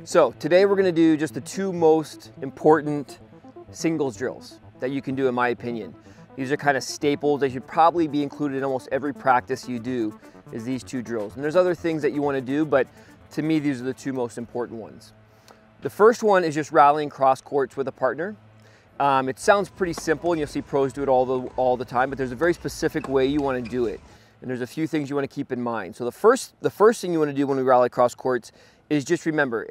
So today we're gonna do just the two most important singles drills that you can do in my opinion. These are kind of staples. They should probably be included in almost every practice you do, is these two drills. And there's other things that you wanna do, but to me, these are the two most important ones. The first one is just rallying cross courts with a partner. It sounds pretty simple and you'll see pros do it all the time, but there's a very specific way you wanna do it. And there's a few things you wanna keep in mind. So the first thing you wanna do when we rally cross courts is just remember,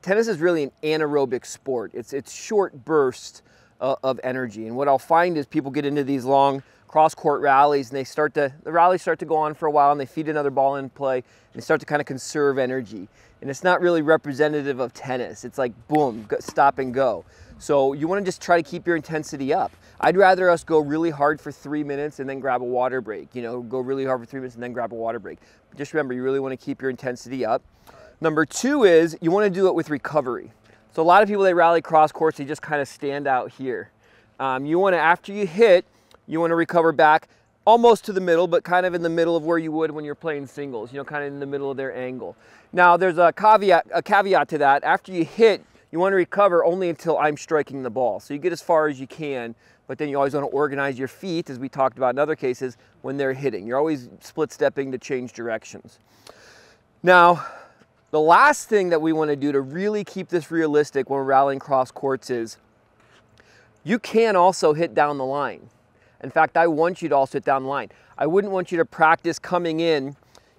tennis is really an anaerobic sport. It's short bursts of energy. And what I'll find is people get into these long cross-court rallies and the rallies start to go on for a while and they feed another ball in play and they start to kind of conserve energy. And it's not really representative of tennis. It's like boom, stop and go. So you want to just try to keep your intensity up. I'd rather us go really hard for 3 minutes and then grab a water break. You know, go really hard for 3 minutes and then grab a water break. But just remember, you really want to keep your intensity up. Number two is you want to do it with recovery. So a lot of people, they rally cross courts, they just kind of stand out here. You want to, after you hit, you want to recover back almost to the middle, but kind of in the middle of where you would when you're playing singles, you know, kind of in the middle of their angle. Now there's a caveat to that. After you hit, you want to recover only until I'm striking the ball. So you get as far as you can, but then you always want to organize your feet, as we talked about in other cases, when they're hitting. You're always split stepping to change directions. Now, the last thing that we want to do to really keep this realistic when we're rallying cross courts is you can also hit down the line. In fact, I want you to also hit down the line. I wouldn't want you to practice coming in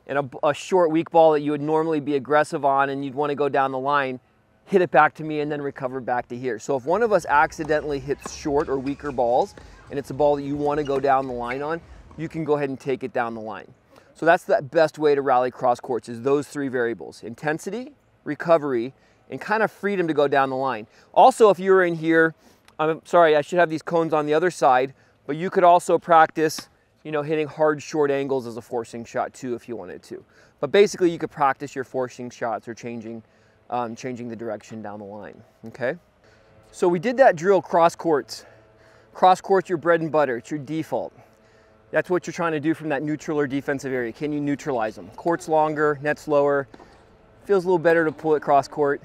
a short, weak ball that you would normally be aggressive on and you'd want to go down the line, hit it back to me and then recover back to here. So if one of us accidentally hits short or weaker balls and it's a ball that you want to go down the line on, you can go ahead and take it down the line. So that's the best way to rally cross courts, is those three variables: intensity, recovery, and kind of freedom to go down the line. Also, if you were in here, I'm sorry, I should have these cones on the other side, but you could also practice, you know, hitting hard short angles as a forcing shot too if you wanted to. But basically you could practice your forcing shots or changing the direction down the line, okay? So we did that drill, cross courts. Cross courts, your bread and butter, it's your default. That's what you're trying to do from that neutral or defensive area. Can you neutralize them? Court's longer, net's lower. Feels a little better to pull it cross court.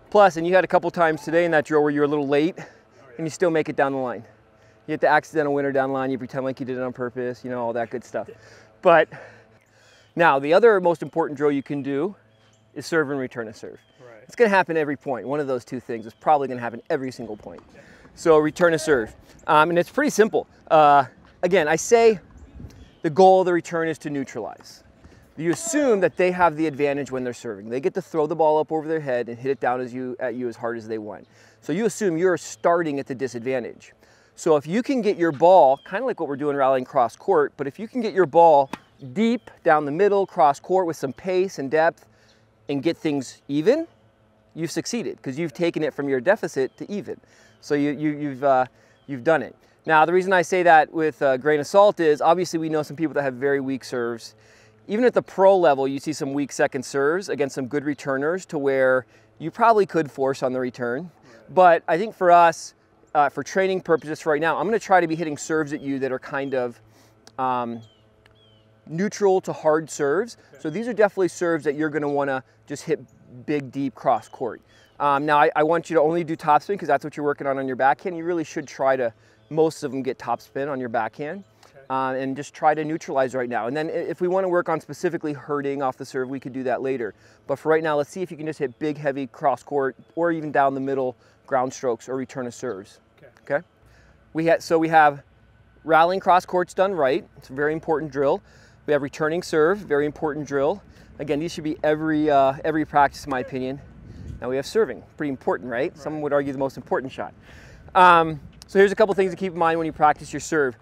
Plus, and you had a couple times today in that drill where you're a little late and you still make it down the line. You hit the accidental winner down the line, you pretend like you did it on purpose, you know, all that good stuff. But now the other most important drill you can do is serve and return a serve. Right. It's gonna happen every point. One of those two things is probably gonna happen every single point. So return a serve. And it's pretty simple. Again, I say the goal of the return is to neutralize. You assume that they have the advantage when they're serving. They get to throw the ball up over their head and hit it down at you as hard as they want. So you assume you're starting at the disadvantage. So if you can get your ball, kind of like what we're doing rallying cross court, but if you can get your ball deep down the middle, cross court with some pace and depth and get things even, you've succeeded because you've taken it from your deficit to even. So you've done it. Now, the reason I say that with a grain of salt is obviously we know some people that have very weak serves. Even at the pro level, you see some weak second serves against some good returners to where you probably could force on the return. But I think for us, for training purposes for right now, I'm going to try to be hitting serves at you that are kind of neutral to hard serves. Okay. So these are definitely serves that you're going to want to just hit big, deep cross court. Now, I want you to only do topspin because that's what you're working on your backhand. You really should try to, most of them get topspin on your backhand. Okay. And just try to neutralize right now. And then if we want to work on specifically hurting off the serve, we could do that later. But for right now, let's see if you can just hit big, heavy cross court or even down the middle ground strokes or return of serves. Okay? So we have rallying cross courts done right. It's a very important drill. We have returning serve, very important drill. Again, these should be every practice in my opinion. Now we have serving, pretty important, right? Some would argue the most important shot. So here's a couple things to keep in mind when you practice your serve.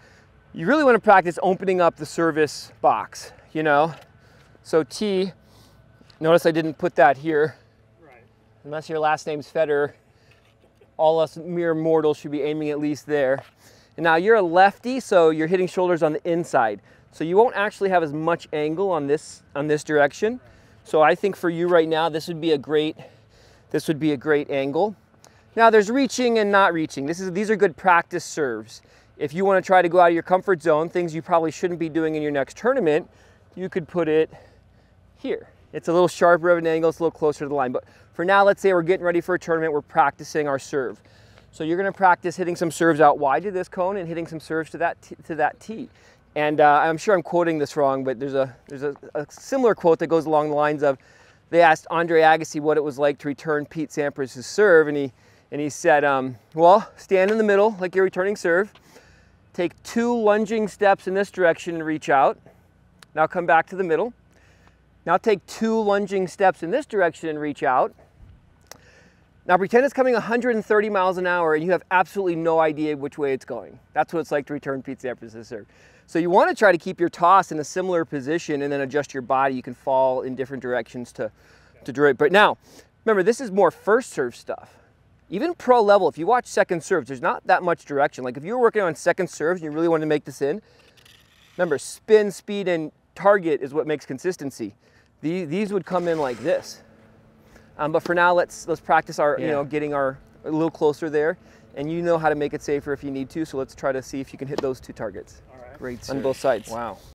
You really want to practice opening up the service box, you know? So T, notice I didn't put that here. Right. Unless your last name's Federer, all us mere mortals should be aiming at least there. And now you're a lefty, so you're hitting shoulders on the inside. So you won't actually have as much angle on this direction. So I think for you right now, this would be a great angle. Now there's reaching and not reaching. These are good practice serves. If you want to try to go out of your comfort zone, things you probably shouldn't be doing in your next tournament, you could put it here. It's a little sharper of an angle, it's a little closer to the line. But For now, let's say we're getting ready for a tournament, we're practicing our serve. So you're gonna practice hitting some serves out wide to this cone and hitting some serves to that tee. And I'm sure I'm quoting this wrong, but there's a similar quote that goes along the lines of, they asked Andre Agassi what it was like to return Pete Sampras' serve, and he said, well, stand in the middle like you're returning serve, take 2 lunging steps in this direction and reach out. Now come back to the middle. Now take 2 lunging steps in this direction and reach out. Now pretend it's coming 130 miles an hour and you have absolutely no idea which way it's going. That's what it's like to return Pete Sampras' serve. So you want to try to keep your toss in a similar position and then adjust your body. You can fall in different directions to do it. But now, remember, this is more first serve stuff. Even pro level, if you watch second serves, there's not that much direction. Like if you were working on second serves and you really wanted to make this in, remember, spin, speed, and target is what makes consistency. These would come in like this. But for now, let's practice our, getting a little closer there. And you know how to make it safer if you need to, so let's try to see if you can hit those 2 targets. All right. Great on both sides. Wow.